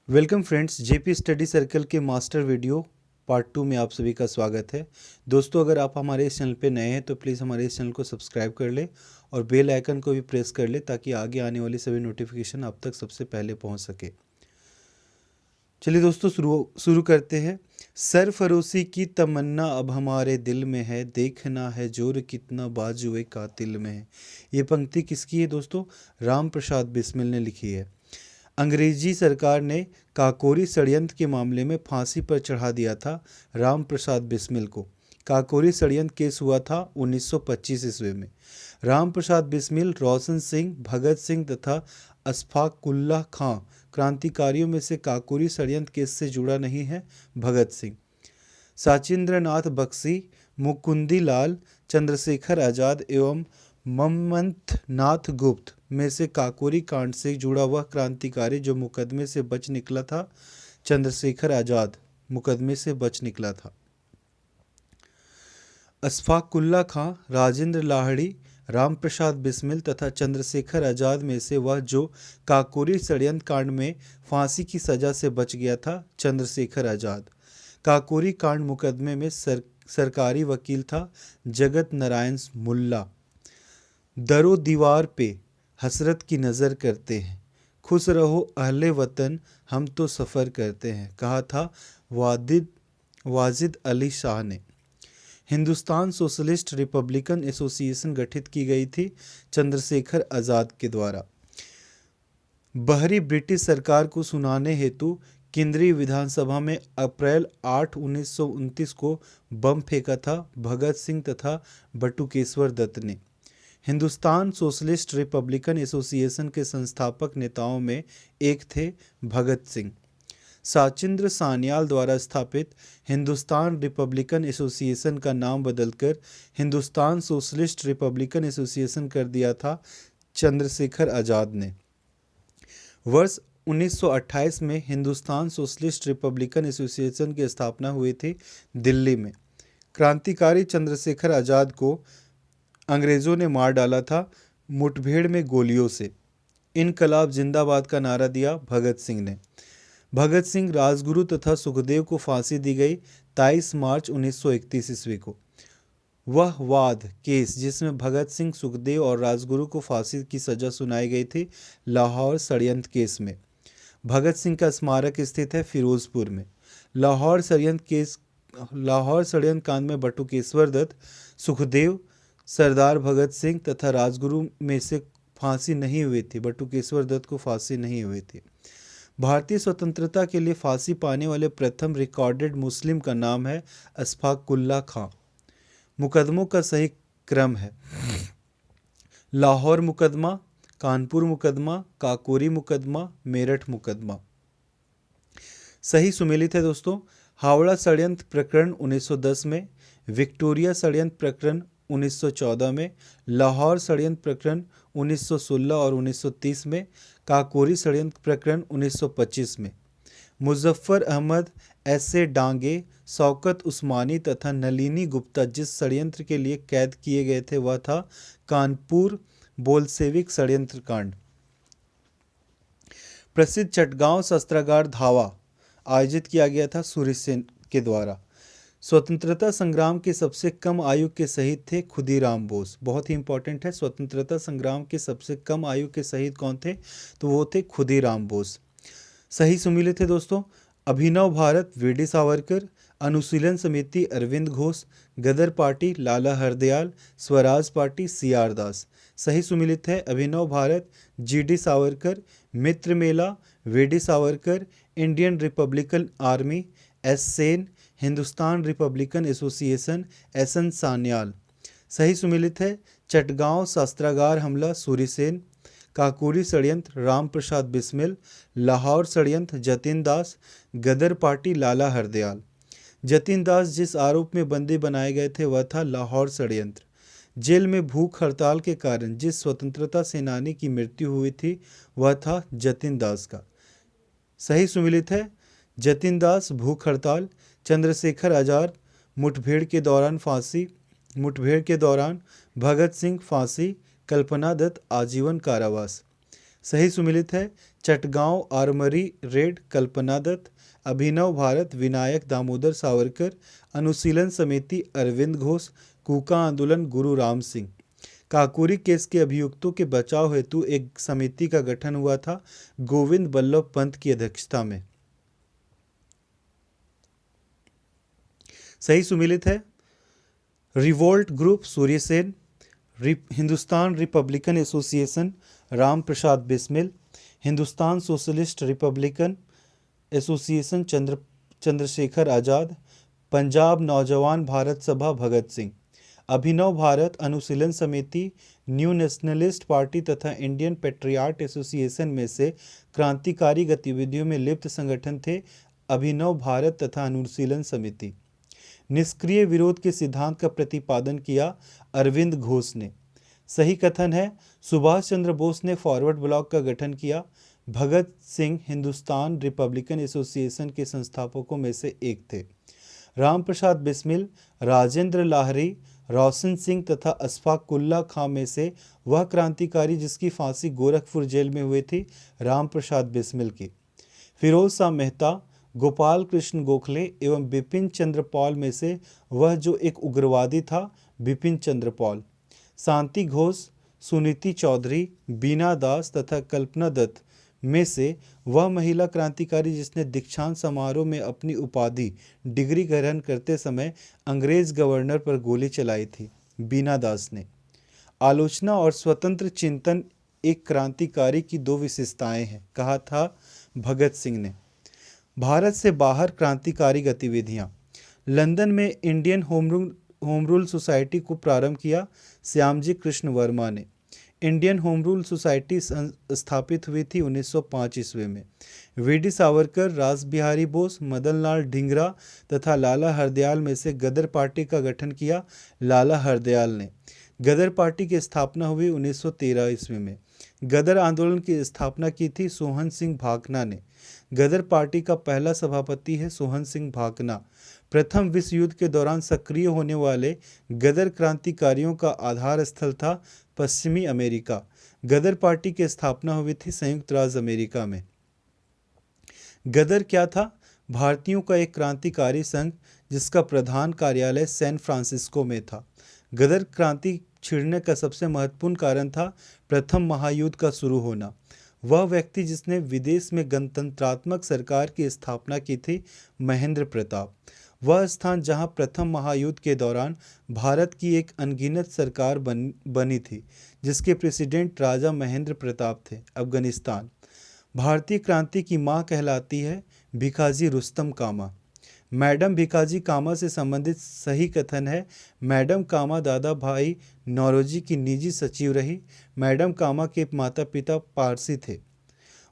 Welcome friends, JP study circle के master video part 2 में आप सभी का स्वागत है। दोस्तों, अगर आप हमारे इस चैनल पे नए हैं तो प्लीज़ हमारे इस चैनल को सब्सक्राइब कर लें और बेल आइकन को भी प्रेस कर लें ताकि आगे आने वाली सभी नोटिफिकेशन आप तक सबसे पहले पहुंच सके। चलिए दोस्तों, शुरू करते हैं। सरफरोशी की तमन्ना अब हमारे दिल में है, देखना है जोर कितना बाजुए कातिल में है। ये पंक्ति किसकी है दोस्तों? राम प्रसाद बिस्मिल ने लिखी है। अंग्रेजी सरकार ने काकोरी षड्यंत्र के मामले में फांसी पर चढ़ा दिया था राम प्रसाद बिस्मिल को। काकोरी षड्यंत्र केस हुआ था 1925 ईस्वी में। राम प्रसाद बिस्मिल, रोशन सिंह, भगत सिंह तथा अशफाकुल्लाह खां क्रांतिकारियों में से काकोरी षड्यंत्र केस से जुड़ा नहीं है भगत सिंह। साचिंद्र नाथ बख्शी, मुकुंदी लाल, चंद्रशेखर आज़ाद एवं ममंथ नाथ गुप्त में से काकोरी कांड से जुड़ा हुआ क्रांतिकारी जो मुकदमे से बच निकला था, चंद्रशेखर आज़ाद मुकदमे से बच निकला था। अशफाकुल्लाह खां, राजेंद्र लाहिड़ी, रामप्रसाद बिस्मिल तथा चंद्रशेखर आज़ाद में से वह जो काकोरी षड्यंत्र कांड में फांसी की सजा से बच गया था, चंद्रशेखर आज़ाद। काकोरी कांड मुकदमे में सरकारी वकील था जगत नारायण मुल्ला। दरो दीवार पे हसरत की नज़र करते हैं, खुश रहो अहले वतन हम तो सफ़र करते हैं, कहा था वाजिद अली शाह ने। हिंदुस्तान सोशलिस्ट रिपब्लिकन एसोसिएशन गठित की गई थी चंद्रशेखर आज़ाद के द्वारा। बहरी ब्रिटिश सरकार को सुनाने हेतु केंद्रीय विधानसभा में अप्रैल 8, 1929 को बम फेंका था भगत सिंह तथा बटुकेश्वर दत्त ने। हिंदुस्तान सोशलिस्ट रिपब्लिकन एसोसिएशन के संस्थापक नेताओं में एक थे भगत सिंह। साचिंद्र सान्याल द्वारा स्थापित हिंदुस्तान रिपब्लिकन एसोसिएशन का नाम बदलकर हिंदुस्तान सोशलिस्ट रिपब्लिकन एसोसिएशन कर दिया था चंद्रशेखर आज़ाद ने। वर्ष 1928 में हिंदुस्तान सोशलिस्ट रिपब्लिकन एसोसिएशन की स्थापना हुई थी दिल्ली में। क्रांतिकारी चंद्रशेखर आज़ाद को अंग्रेज़ों ने मार डाला था मुठभेड़ में गोलियों से। इनकलाब जिंदाबाद का नारा दिया भगत सिंह ने। भगत सिंह, राजगुरु तथा सुखदेव को फांसी दी गई 23 मार्च 1931 ईस्वी को। वह वाद केस जिसमें भगत सिंह, सुखदेव और राजगुरु को फांसी की सजा सुनाई गई थी, लाहौर षड्यंत्र केस में। भगत सिंह का स्मारक स्थित है फिरोजपुर में। लाहौर षड्यंत्र कांड में बटुकेश्वर दत्त, सुखदेव, सरदार भगत सिंह तथा राजगुरु में से फांसी नहीं हुई थी। बटुकेश्वर दत्त को फांसी नहीं हुई थी। भारतीय स्वतंत्रता के लिए फांसी पाने वाले प्रथम रिकॉर्डेड मुस्लिम का नाम है अशफाकुल्लाह खां। मुकदमों का सही क्रम है: लाहौर मुकदमा, कानपुर मुकदमा, काकोरी मुकदमा, मेरठ मुकदमा। सही सुमेलित है दोस्तों। हावड़ा षड्यंत्र प्रकरण 1910 में, विक्टोरिया षड्यंत्र प्रकरण 1914 में, लाहौर षड्यंत्र प्रकरण 1916 और 1930 में, काकोरी षड्यंत्र प्रकरण 1925 में। मुजफ्फर अहमद, एस.ए. डांगे, शौकत उस्मानी तथा नलिनी गुप्ता जिस षड्यंत्र के लिए कैद किए गए थे वह था कानपुर बोल्शेविक षड्यंत्र कांड। प्रसिद्ध चटगांव शस्त्रागार धावा आयोजित किया गया था सूर्य सेन के द्वारा। स्वतंत्रता संग्राम के सबसे कम आयु के शहीद थे खुदीराम बोस। बहुत ही इंपॉर्टेंट है, स्वतंत्रता संग्राम के सबसे कम आयु के शहीद कौन थे? तो वो थे खुदीराम बोस। सही सुमिलित है दोस्तों। अभिनव Bharat VD. Savarkar, Anushilan Samiti Arvind Ghosh, Ghadar party Lala Hardayal, Swaraj party C R. Das. सही सुमिलित है। Abhinav Bharat G D. Savarkar, Mitra Mela V D. Savarkar, Indian Republican Army S. Sen, Hindustan Republican Association S N. Sanyal. सही सुमिलित है। चटगांव शस्त्रागार हमला सूर्यसेन, काकोरी षड्यंत्र राम प्रसाद बिस्मिल, लाहौर षड्यंत्र जतिन दास, गदर पार्टी लाला हरदयाल। जतिन दास जिस आरोप में बंदी बनाए गए थे वह था लाहौर षड्यंत्र। जेल में भूख हड़ताल के कारण जिस स्वतंत्रता सेनानी की मृत्यु हुई थी वह था जतिन दास का। सही सुमिलित है। जतिन दास भूख हड़ताल, चंद्रशेखर आज़ाद मुठभेड़ के दौरान फांसी, मुठभेड़ के दौरान भगत सिंह फांसी, कल्पना दत्त आजीवन कारावास। सही सुमिलित है। चटगांव आर्मरी रेड कल्पना दत्त, अभिनव भारत विनायक दामोदर सावरकर, अनुशीलन समिति अरविंद घोष, कूका आंदोलन गुरु राम सिंह। काकोरी केस के अभियुक्तों के बचाव हेतु एक समिति का गठन हुआ था गोविंद बल्लभ पंत की अध्यक्षता में। सही सुमिलित है। Revolt group Surya Sen, Hindustan Republican Association Ram Prasad Bismil, Hindustan Socialist Republican Association Chandrashekhar Azad, Punjab Naujawan Bharat Sabha Bhagat Singh, Abhinav Bharat Anushilan Samiti new nationalist party तथा इंडियन पेट्रियाट एसोसिएशन में से क्रांतिकारी गतिविधियों में लिप्त संगठन थे अभिनव भारत तथा अनुशीलन समिति। निष्क्रिय विरोध के सिद्धांत का प्रतिपादन किया अरविंद घोष ने। सही कथन है। सुभाष चंद्र बोस ने फॉरवर्ड ब्लॉक का गठन किया। भगत सिंह हिंदुस्तान रिपब्लिकन एसोसिएशन के संस्थापकों में से एक थे। राम प्रसाद बिस्मिल, राजेंद्र लाहरी, रोशन सिंह तथा अशफाक उल्लाह खां में से वह क्रांतिकारी जिसकी फांसी गोरखपुर जेल में हुई थी राम प्रसाद बिस्मिल की। फिरोज शाह मेहता, गोपाल कृष्ण गोखले एवं बिपिन चंद्र पॉल में से वह जो एक उग्रवादी था बिपिन चंद्र पॉल। शांति घोष, सुनीति चौधरी, बीना दास तथा कल्पना दत्त में से वह महिला क्रांतिकारी जिसने दीक्षांत समारोह में अपनी उपाधि डिग्री ग्रहण करते समय अंग्रेज गवर्नर पर गोली चलाई थी, बीना दास ने। आलोचना और स्वतंत्र चिंतन एक क्रांतिकारी की दो विशेषताएं हैं, कहा था भगत सिंह ने। भारत से बाहर क्रांतिकारी गतिविधियां। लंदन में इंडियन होम रूल सोसाइटी को प्रारंभ किया श्यामजी कृष्ण वर्मा ने। इंडियन होम रूल सोसाइटी स्थापित हुई थी 1905 ईस्वी में। वीडी सावरकर, रास बिहारी बोस, मदन लाल ढींगरा तथा लाला हरदयाल में से गदर पार्टी का गठन किया लाला हरदयाल ने। गदर पार्टी की स्थापना हुई 1913 ईस्वी में। गदर आंदोलन की स्थापना की थी सोहन सिंह भाकना ने। गदर पार्टी का पहला सभापति है सोहन सिंह भाकना। प्रथम विश्व युद्ध के दौरान सक्रिय होने वाले गदर क्रांतिकारियों का आधार स्थल था पश्चिमी अमेरिका। गदर पार्टी की स्थापना हुई थी संयुक्त राज्य अमेरिका में। गदर क्या था? भारतीयों का एक क्रांतिकारी संघ जिसका प्रधान कार्यालय सैन फ्रांसिस्को में था। गदर क्रांति छिड़ने का सबसे महत्वपूर्ण कारण था प्रथम महायुद्ध का शुरू होना। वह व्यक्ति जिसने विदेश में गणतंत्रात्मक सरकार की स्थापना की थी, महेंद्र प्रताप। वह स्थान जहां प्रथम महायुद्ध के दौरान भारत की एक अनगिनत सरकार बनी थी, जिसके प्रेसिडेंट राजा महेंद्र प्रताप थे, अफगानिस्तान। भारतीय क्रांति की मां कहलाती है भिकाजी रुस्तम कामा। मैडम भिकाजी कामा से संबंधित सही कथन है, मैडम कामा दादा भाई नौरोजी की निजी सचिव रही। मैडम कामा के माता पिता पारसी थे।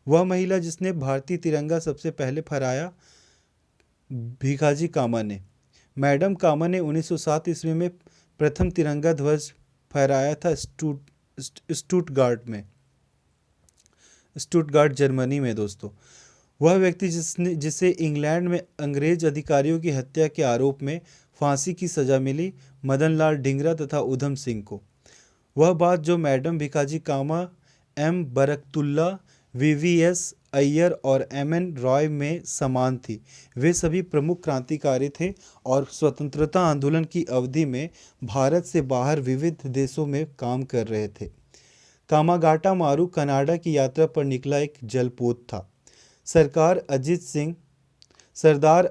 वह महिला जिसने भारतीय तिरंगा सबसे पहले फहराया, भिकाजी कामा ने। मैडम कामा ने 1907 ईस्वी में प्रथम तिरंगा ध्वज फहराया था स्टुटगार्ट जर्मनी में दोस्तों। वह व्यक्ति जिसे इंग्लैंड में अंग्रेज अधिकारियों की हत्या के आरोप में फांसी की सजा मिली, मदन लाल ढींगरा तथा उधम सिंह को। वह बात जो मैडम भिकाजी कामा, एम बरकतुल्ला, VVS अय्यर और MN रॉय में समान थी। वे सभी प्रमुख क्रांतिकारी थे और स्वतंत्रता आंदोलन की अवधि में भारत से बाहर विविध देशों में काम कर रहे थे। कामागाटा मारू कनाडा की यात्रा पर निकला एक जलपोत था। सरदार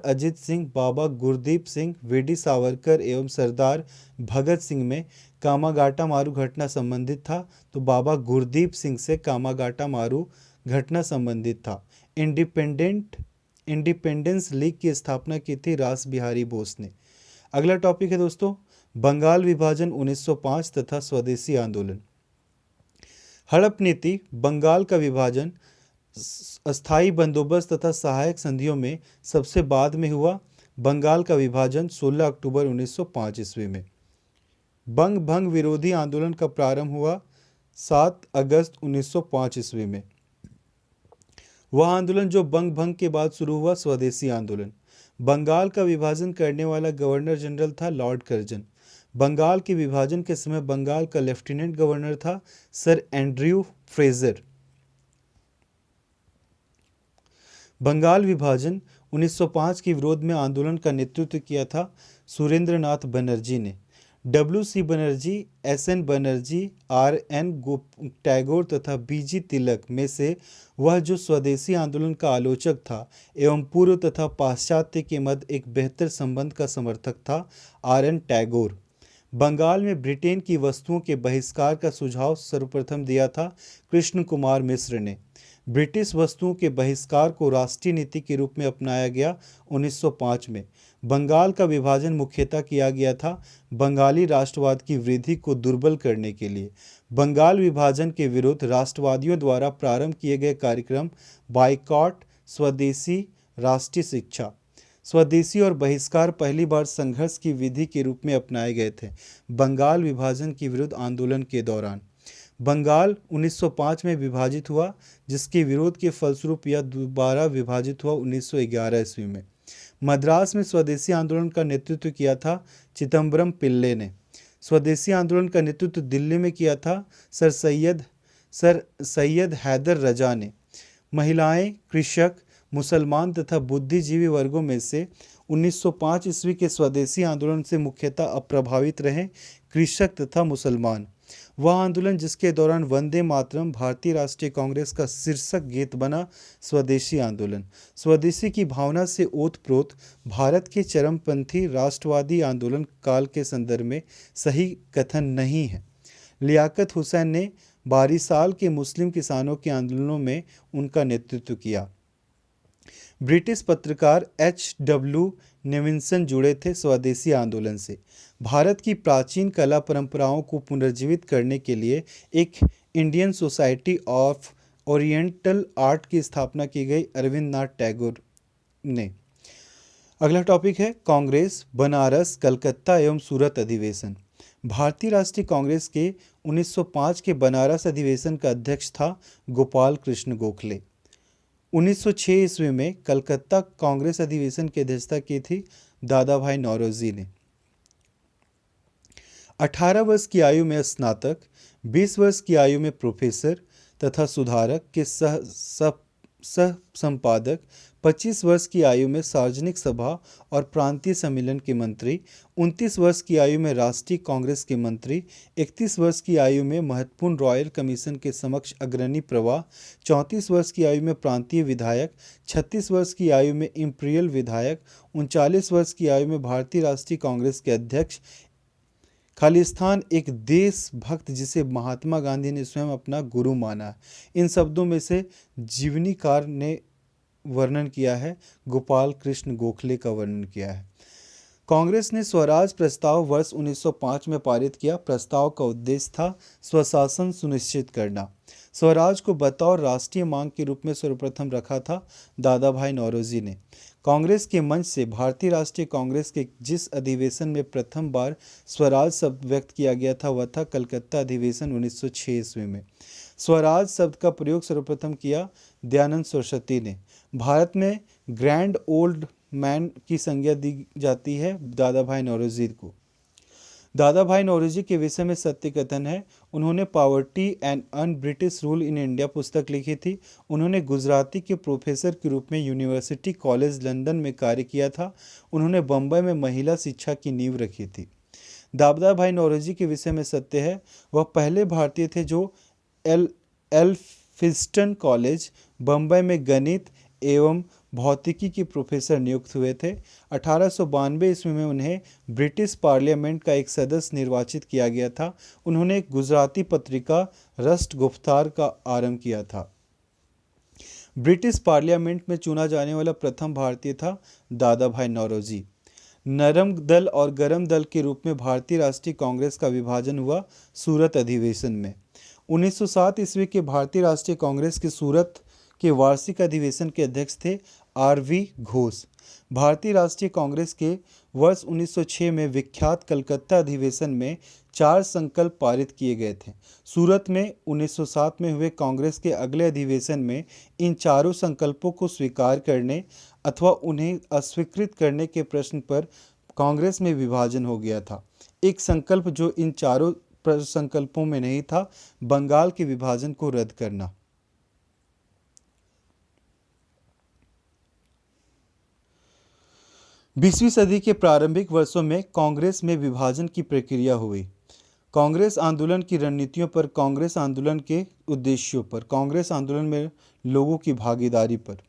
अजित सिंह, बाबा गुरदीप सिंह, वीडी सावरकर एवं सरदार भगत सिंह में कामागाटा मारू घटना संबंधित था, तो बाबा गुरदीप सिंह से कामागाटा मारू घटना संबंधित था। इंडिपेंडेंस लीग की स्थापना की थी रास बिहारी बोस ने। अगला टॉपिक है दोस्तों, बंगाल विभाजन 1905 तथा स्वदेशी आंदोलन। हड़प नीति, बंगाल का विभाजन, अस्थायी बंदोबस्त तथा सहायक संधियों में सबसे बाद में हुआ। बंगाल का विभाजन 16 अक्टूबर 1905 ईस्वी में। बंग भंग विरोधी आंदोलन का प्रारंभ हुआ 7 अगस्त 1905 ईस्वी में। वह आंदोलन जो बंग भंग के बाद शुरू हुआ, स्वदेशी आंदोलन। बंगाल का विभाजन करने वाला गवर्नर जनरल था लॉर्ड कर्जन। बंगाल के विभाजन के समय बंगाल का लेफ्टिनेंट गवर्नर था सर एंड्रयू फ्रेजर। बंगाल विभाजन 1905 के विरोध में आंदोलन का नेतृत्व किया था सुरेंद्रनाथ बनर्जी ने। डब्ल्यू.सी. बनर्जी, एस.एन. बनर्जी, आर.एन. टैगोर तथा बी.जी. तिलक में से वह जो स्वदेशी आंदोलन का आलोचक था एवं पूर्व तथा पाश्चात्य के मध्य एक बेहतर संबंध का समर्थक था, आर.एन. टैगोर। बंगाल में ब्रिटेन की वस्तुओं के बहिष्कार का सुझाव सर्वप्रथम दिया था कृष्ण कुमार मिश्र ने। ब्रिटिश वस्तुओं के बहिष्कार को राष्ट्रीय नीति के रूप में अपनाया गया 1905 में। बंगाल का विभाजन मुख्यतः किया गया था बंगाली राष्ट्रवाद की वृद्धि को दुर्बल करने के लिए। बंगाल विभाजन के विरुद्ध राष्ट्रवादियों द्वारा प्रारंभ किए गए कार्यक्रम बाइकॉट, स्वदेशी, राष्ट्रीय शिक्षा, स्वदेशी और बहिष्कार पहली बार संघर्ष की विधि के रूप में अपनाए गए थे बंगाल विभाजन के विरुद्ध आंदोलन के दौरान। बंगाल 1905 में विभाजित हुआ, जिसके विरोध के फलस्वरूप यह दोबारा विभाजित हुआ 1911 ईस्वी में। मद्रास में स्वदेशी आंदोलन का नेतृत्व किया था चिदम्बरम पिल्ले ने। स्वदेशी आंदोलन का नेतृत्व दिल्ली में किया था सर सैयद हैदर रजा ने। महिलाएं, कृषक, मुसलमान तथा बुद्धिजीवी वर्गों में से 1905 ईस्वी के स्वदेशी आंदोलन से मुख्यतः अप्रभावित रहे कृषक तथा मुसलमान। वह आंदोलन जिसके दौरान वंदे मातरम भारतीय राष्ट्रीय कांग्रेस का शीर्षक गीत बना, स्वदेशी आंदोलन। स्वदेशी की भावना से ओतप्रोत भारत के चरमपंथी राष्ट्रवादी आंदोलन काल के संदर्भ में सही कथन नहीं है। लियाकत हुसैन ने बारीसाल के मुस्लिम किसानों के आंदोलनों में उनका नेतृत्व किया। ब्रिटिश पत्रकार H.W. नेविंसन जुड़े थे स्वदेशी आंदोलन से। भारत की प्राचीन कला परंपराओं को पुनर्जीवित करने के लिए एक Indian society of oriental art की स्थापना की गई अरविंद नाथ टैगोर ने। अगला टॉपिक है कांग्रेस, बनारस, कलकत्ता एवं सूरत अधिवेशन। भारतीय राष्ट्रीय कांग्रेस के 1905 के बनारस अधिवेशन का अध्यक्ष था गोपाल कृष्ण गोखले। 1906 ईस्वी में कलकत्ता कांग्रेस अधिवेशन की अध्यक्षता की थी दादा भाई नौरोजी ने। 18 वर्ष की आयु में स्नातक, 20 वर्ष की आयु में प्रोफेसर तथा सुधारक के सह संपादक, 25 वर्ष की आयु में सार्वजनिक सभा और प्रांतीय सम्मेलन के मंत्री, 29 वर्ष की आयु में राष्ट्रीय कांग्रेस के मंत्री, 31 वर्ष की आयु में महत्वपूर्ण रॉयल कमीशन के समक्ष अग्रणी प्रवाह, 34 वर्ष की आयु में प्रांतीय विधायक, 36 वर्ष की आयु में इंपीरियल विधायक, 39 वर्ष की आयु में भारतीय राष्ट्रीय कांग्रेस के अध्यक्ष। खालिस्तान एक देशभक्त जिसे महात्मा गांधी ने स्वयं अपना गुरु माना। इन शब्दों में से जीवनीकार ने वर्णन किया है, गोपाल कृष्ण गोखले का वर्णन किया है। कांग्रेस ने स्वराज प्रस्ताव वर्ष 1905 में पारित किया। प्रस्ताव का उद्देश्य था स्वशासन सुनिश्चित करना। स्वराज को बतौर राष्ट्रीय मांग के रूप में सर्वप्रथम रखा था दादा भाई नौरोजी ने। कांग्रेस के मंच से भारतीय राष्ट्रीय कांग्रेस के जिस अधिवेशन में प्रथम बार स्वराज शब्द व्यक्त किया गया था वह था कलकत्ता अधिवेशन 1906 ईस्वी में। स्वराज शब्द का प्रयोग सर्वप्रथम किया दयानंद सरस्वती ने। भारत में ग्रैंड ओल्ड मैन की संज्ञा दी जाती है दादा भाई नौरोजी को। दादा भाई नौरोजी के विषय में सत्य कथन है, उन्होंने poverty and un British rule in India पुस्तक लिखी थी। उन्होंने गुजराती के प्रोफेसर के रूप में यूनिवर्सिटी कॉलेज लंदन में कार्य किया था। उन्होंने बम्बई में महिला शिक्षा की नींव रखी थी। दादा भाई नौरोजी के विषय में सत्य है, वह पहले भारतीय थे जो एल्फिंस्टन कॉलेज बम्बई में गणित एवं भौतिकी के प्रोफेसर नियुक्त हुए थे। 1892 ईस्वी में उन्हें ब्रिटिश पार्लियामेंट का एक सदस्य निर्वाचित किया गया था। उन्होंने एक गुजराती पत्रिका रस्ट गुफ्तार का आरंभ किया था। ब्रिटिश पार्लियामेंट में चुना जाने वाला प्रथम भारतीय था दादा भाई नौरोजी। नरम दल और गरम दल के रूप में भारतीय राष्ट्रीय कांग्रेस का विभाजन हुआ सूरत अधिवेशन में। 1907 ईस्वी के भारतीय राष्ट्रीय कांग्रेस के सूरत के वार्षिक अधिवेशन के अध्यक्ष थे R.V. घोष। भारतीय राष्ट्रीय कांग्रेस के वर्ष 1906 में विख्यात कलकत्ता अधिवेशन में 4 संकल्प पारित किए गए थे। सूरत में 1907 में हुए कांग्रेस के अगले अधिवेशन में इन चारों संकल्पों को स्वीकार करने अथवा उन्हें अस्वीकृत करने के प्रश्न पर कांग्रेस में विभाजन हो गया था। एक संकल्प जो इन चारों संकल्पों में नहीं था, बंगाल के विभाजन को रद्द करना। 20वीं सदी के प्रारंभिक वर्षों में कांग्रेस में विभाजन की प्रक्रिया हुई। कांग्रेस आंदोलन की रणनीतियों पर, कांग्रेस आंदोलन के उद्देश्यों पर, कांग्रेस आंदोलन में लोगों की भागीदारी पर।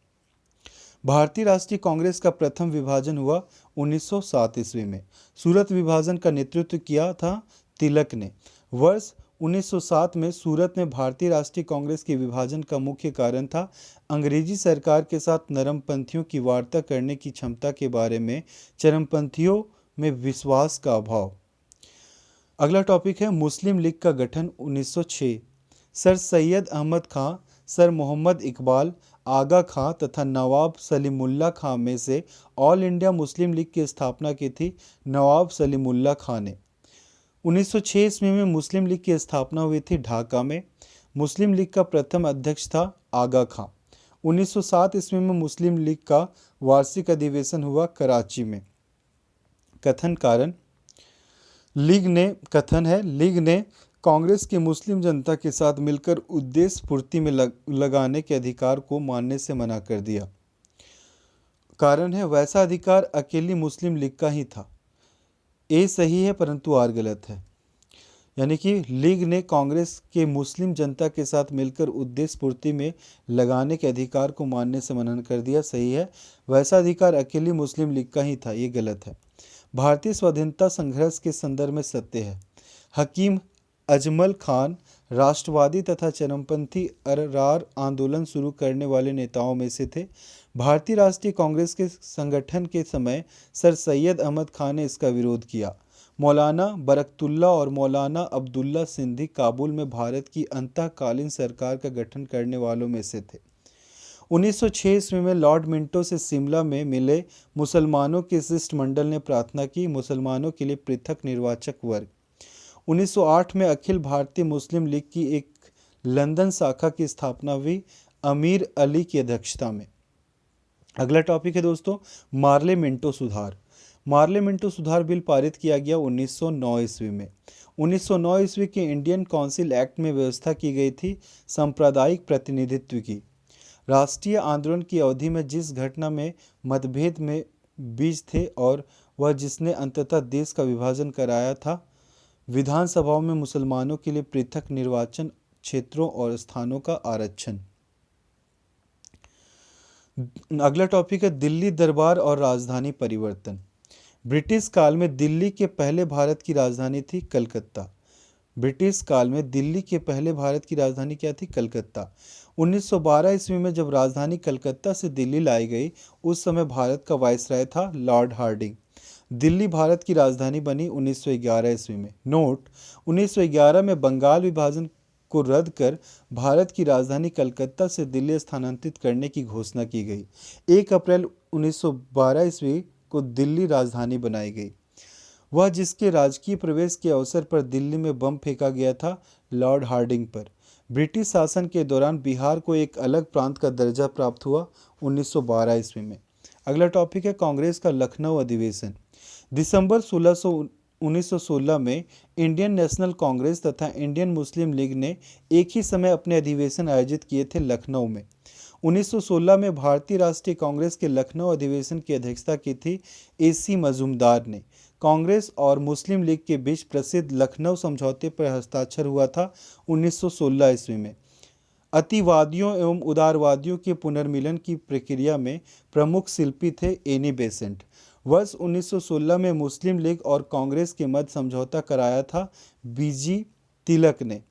भारतीय राष्ट्रीय कांग्रेस का प्रथम विभाजन हुआ 1907 ईस्वी में। सूरत विभाजन का नेतृत्व किया था तिलक ने। वर्ष 1907 में सूरत में भारतीय राष्ट्रीय कांग्रेस के विभाजन का मुख्य कारण था अंग्रेजी सरकार के साथ नरमपंथियों की वार्ता करने की क्षमता के बारे में चरमपंथियों में विश्वास का अभाव। अगला टॉपिक है मुस्लिम लीग का गठन 1906। सर सैयद अहमद खां, सर मोहम्मद इकबाल, आगा खां तथा नवाब सलीमुल्लाह खां में से ऑल इंडिया मुस्लिम लीग की स्थापना की थी नवाब सलीमुल्लाह खां ने। 1906 ईस्वी में मुस्लिम लीग की स्थापना हुई थी ढाका में। मुस्लिम लीग का प्रथम अध्यक्ष था आगा खां। 1907 ईस्वी में मुस्लिम लीग का वार्षिक अधिवेशन हुआ कराची में। कथन कारण लीग ने कांग्रेस के मुस्लिम जनता के साथ मिलकर उद्देश्य पूर्ति में लगाने के अधिकार को मानने से मना कर दिया। कारण है वैसा अधिकार अकेली मुस्लिम लीग का ही था। ए सही है परंतु आर गलत है। यानी कि लीग ने कांग्रेस के मुस्लिम जनता के साथ मिलकर उद्देश्य पूर्ति में लगाने के अधिकार को मानने से मना कर दिया। सही है, वैसा अधिकार अकेली मुस्लिम लीग का ही था। ये गलत है। भारतीय स्वाधीनता संघर्ष के संदर्भ में सत्य है। हकीम अजमल खान राष्ट्रवादी तथा चरमपंथी अररार आंदोलन शुरू करने वाले नेताओं में से थे। भारतीय राष्ट्रीय कांग्रेस के संगठन के समय सर सैयद अहमद खान ने इसका विरोध किया। मौलाना बरकतुल्ला और मौलाना अब्दुल्ला सिंधी काबुल में भारत की अंतःकालीन सरकार का गठन करने वालों में से थे। 1906 ईस्वी में लॉर्ड मिंटो से शिमला में मिले मुसलमानों के शिष्टमंडल ने प्रार्थना की मुसलमानों के लिए पृथक निर्वाचक वर्ग। 1908 में अखिल भारतीय मुस्लिम लीग की एक लंदन शाखा की स्थापना हुई अमीर अली की अध्यक्षता में। अगला टॉपिक है दोस्तों मार्ले मिंटो सुधार। मार्ले मिंटो सुधार बिल पारित किया गया 1909 ईस्वी में। 1909 ईस्वी के इंडियन काउंसिल एक्ट में व्यवस्था की गई थी सांप्रदायिक प्रतिनिधित्व की। राष्ट्रीय आंदोलन की अवधि में जिस घटना में मतभेद में बीज थे और वह जिसने अंततः देश का विभाजन कराया था, विधानसभाओं में मुसलमानों के लिए पृथक निर्वाचन क्षेत्रों और स्थानों का आरक्षण। अगला टॉपिक है दिल्ली दरबार और राजधानी परिवर्तन। ब्रिटिश काल में दिल्ली के पहले भारत की राजधानी थी कलकत्ता। ब्रिटिश काल में दिल्ली के पहले भारत की राजधानी क्या थी? कलकत्ता। 1912 ईस्वी में जब राजधानी कलकत्ता से दिल्ली लाई गई, उस समय भारत का वायसराय था लॉर्ड हार्डिंग। दिल्ली भारत की राजधानी बनी 1911 ईस्वी में। नोट: 1911 में बंगाल विभाजन को रद्द कर भारत की राजधानी कलकत्ता से दिल्ली स्थानांतरित करने की घोषणा की गई। 1 अप्रैल 1912 ईस्वी को दिल्ली राजधानी बनाई गई। वह जिसके राजकीय प्रवेश के अवसर पर दिल्ली में बम फेंका गया था लॉर्ड हार्डिंग पर। ब्रिटिश शासन के दौरान बिहार को एक अलग प्रांत का दर्जा प्राप्त हुआ 1912 ईस्वी में। अगला टॉपिक है कांग्रेस का लखनऊ अधिवेशन। दिसंबर 1916 में इंडियन नेशनल कांग्रेस तथा इंडियन मुस्लिम लीग ने एक ही समय अपने अधिवेशन आयोजित किए थे लखनऊ में। 1916 में भारतीय राष्ट्रीय कांग्रेस के लखनऊ अधिवेशन की अध्यक्षता की थी AC मजूमदार ने। कांग्रेस और मुस्लिम लीग के बीच प्रसिद्ध लखनऊ समझौते पर हस्ताक्षर हुआ था 1916 ईस्वी में। अतिवादियों एवं उदारवादियों के पुनर्मिलन की प्रक्रिया में प्रमुख शिल्पी थे एनी बेसेंट। वर्ष 1916 में मुस्लिम लीग और कांग्रेस के मध्य समझौता कराया था BG तिलक ने।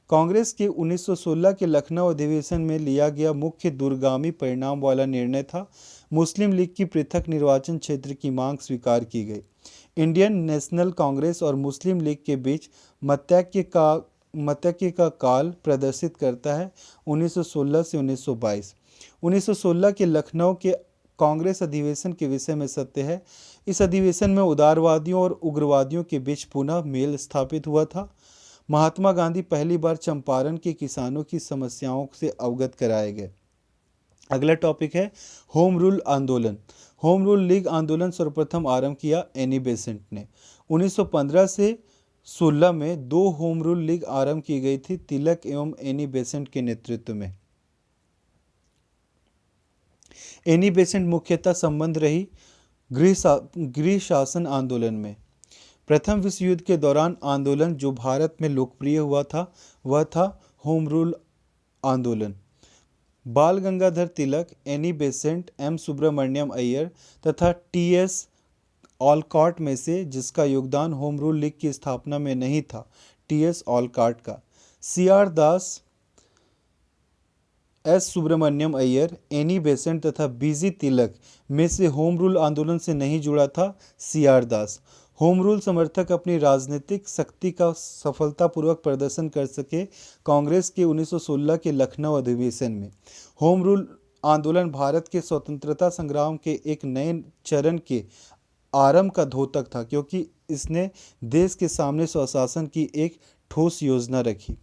कांग्रेस के 1916 के लखनऊ अधिवेशन में लिया गया मुख्य दूरगामी परिणाम वाला निर्णय था मुस्लिम लीग की पृथक निर्वाचन क्षेत्र की मांग स्वीकार की गई। इंडियन नेशनल कांग्रेस और मुस्लिम लीग के बीच मतैक्य का काल प्रदर्शित करता है 1916 से 1922। 1916 के लखनऊ के कांग्रेस अधिवेशन के विषय में सत्य है। इस अधिवेशन में उदारवादियों और उग्रवादियों के बीच पुनः मेल स्थापित हुआ था। महात्मा गांधी पहली बार चंपारण के किसानों की समस्याओं से अवगत कराए गए। अगला टॉपिक है होम रूल आंदोलन। होम रूल लीग आंदोलन सर्वप्रथम आरंभ किया एनी बेसेंट ने। 1915 से 16 में 2 होम रूल लीग आरंभ की गई थी तिलक एवं एनी बेसेंट के नेतृत्व में। एनी बेसेंट मुख्यतः संबंध रही गृह शासन आंदोलन में। प्रथम विश्व युद्ध के दौरान आंदोलन जो भारत में लोकप्रिय हुआ था वह था होम रूल आंदोलन। बाल गंगाधर तिलक, एनी बेसेंट, एम सुब्रमण्यम अय्यर तथा टी.एस. ऑलकॉट में से जिसका योगदान होम रूल लीग की स्थापना में नहीं था, टी.एस. ऑलकॉट का। सी.आर. दास, एस सुब्रमण्यम अय्यर, एनी बेसेंट तथा बी.जी. तिलक में से होम रूल आंदोलन से नहीं जुड़ा था सी.आर. दास। होम रूल समर्थक अपनी राजनीतिक शक्ति का सफलतापूर्वक प्रदर्शन कर सके कांग्रेस के 1916 के लखनऊ अधिवेशन में। होम रूल आंदोलन भारत के स्वतंत्रता संग्राम के एक नए चरण के आरंभ का द्योतक था, क्योंकि इसने देश के सामने स्वशासन की एक ठोस योजना रखी।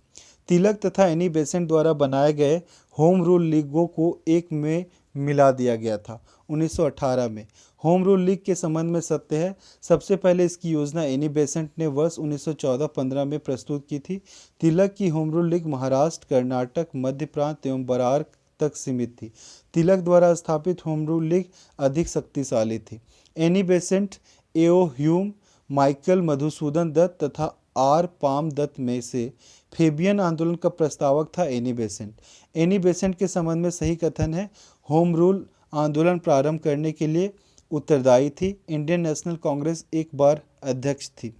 तिलक तथा एनी बेसेंट द्वारा बनाए गए होम रूल लीगों को एक में मिला दिया गया था 1918 में। होम रूल लीग के संबंध में सत्य है, सबसे पहले इसकी योजना एनी बेसेंट ने वर्ष 1914-15 में प्रस्तुत की थी। तिलक की home rule league Maharashtra, Karnataka, Madhya Prant एवं बरार तक सीमित थी। तिलक द्वारा स्थापित होम रूल लीग अधिक शक्तिशाली थी। Annie Besant, A O. Hume, Michael Madhusudan Dutt तथा आर. पाम दत्त में से फेबियन आंदोलन का प्रस्तावक था एनी बेसेंट। एनी बेसेंट के संबंध में सही कथन है, होम रूल आंदोलन प्रारंभ करने के लिए उत्तरदायी थी। इंडियन नेशनल कांग्रेस एक बार अध्यक्ष थी।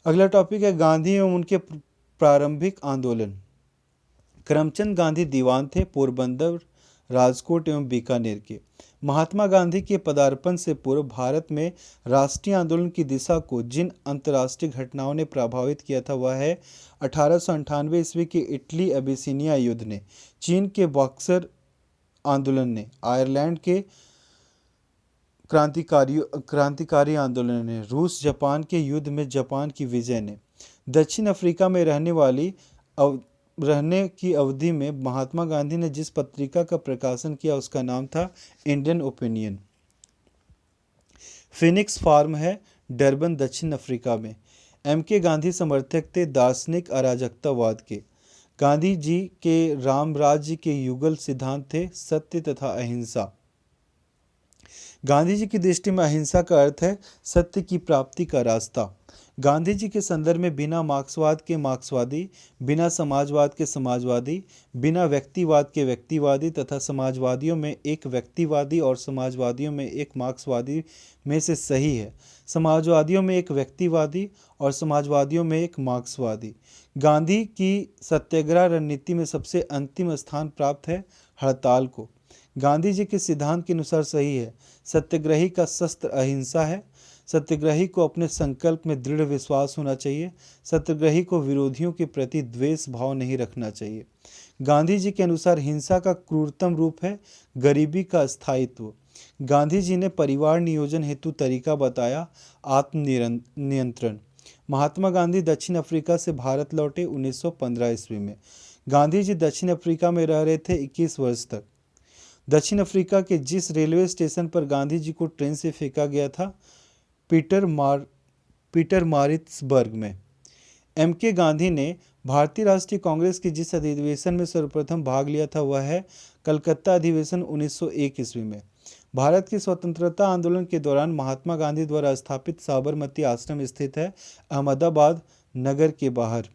अगला टॉपिक है गांधी एवं उनके प्रारंभिक आंदोलन। करमचंद गांधी दीवान थे, पोरबंदर, राजकोट एवं बीकानेर के। महात्मा गांधी के पदार्पण से पूर्व भारत में राष्ट्रीय आंदोलन की दिशा को जिन अंतर्राष्ट्रीय घटनाओं ने प्रभावित किया था वह है 1898 ईस्वी के इटली अबिसिनिया युद्ध ने, चीन के बॉक्सर आंदोलन ने, आयरलैंड के क्रांतिकारी आंदोलन ने, रूस जापान के युद्ध में जापान की विजय ने। दक्षिण अफ्रीका में रहने की अवधि में महात्मा गांधी ने जिस पत्रिका का प्रकाशन किया उसका नाम था इंडियन ओपिनियन। फिनिक्स फार्म है डरबन, दक्षिण अफ्रीका में। एम.के. गांधी समर्थक थे दार्शनिक अराजकतावाद के। गांधी जी के राम राज्य के युगल सिद्धांत थे सत्य तथा अहिंसा। गांधी जी की दृष्टि में अहिंसा का अर्थ है सत्य की प्राप्ति का रास्ता। गांधी जी के संदर्भ में बिना मार्क्सवाद के मार्क्सवादी, बिना समाजवाद के समाजवादी, बिना व्यक्तिवाद के व्यक्तिवादी तथा समाजवादियों में एक व्यक्तिवादी और समाजवादियों में एक मार्क्सवादी में से सही है। समाजवादियों में एक व्यक्तिवादी और समाजवादियों में एक मार्क्सवादी। गांधी की सत्याग्रह रणनीति में सबसे अंतिम स्थान प्राप्त है हड़ताल को। गांधी जी के सिद्धांत के अनुसार सही है, सत्याग्रही का शस्त्र अहिंसा है। सत्याग्रही को अपने संकल्प में दृढ़ विश्वास होना चाहिए। सत्याग्रही को विरोधियों के प्रति द्वेष भाव नहीं रखना चाहिए। गांधी जी के अनुसार हिंसा का क्रूरतम रूप है गरीबी का स्थायित्व। गांधी जी ने परिवार नियोजन हेतु तरीका बताया आत्मनियंत्रण। महात्मा गांधी दक्षिण अफ्रीका से भारत लौटे 1915 ईस्वी में। गांधी जी दक्षिण अफ्रीका में रह रहे थे 21 वर्ष तक। दक्षिण अफ्रीका के जिस रेलवे स्टेशन पर गांधी जी को ट्रेन से फेंका गया था पीटरमारित्सबर्ग में। एम.के. गांधी ने भारतीय राष्ट्रीय कांग्रेस के जिस अधिवेशन में सर्वप्रथम भाग लिया था वह है कलकत्ता अधिवेशन 1901 ईस्वी में। भारत के स्वतंत्रता आंदोलन के दौरान महात्मा गांधी द्वारा स्थापित साबरमती आश्रम स्थित है अहमदाबाद नगर के बाहर।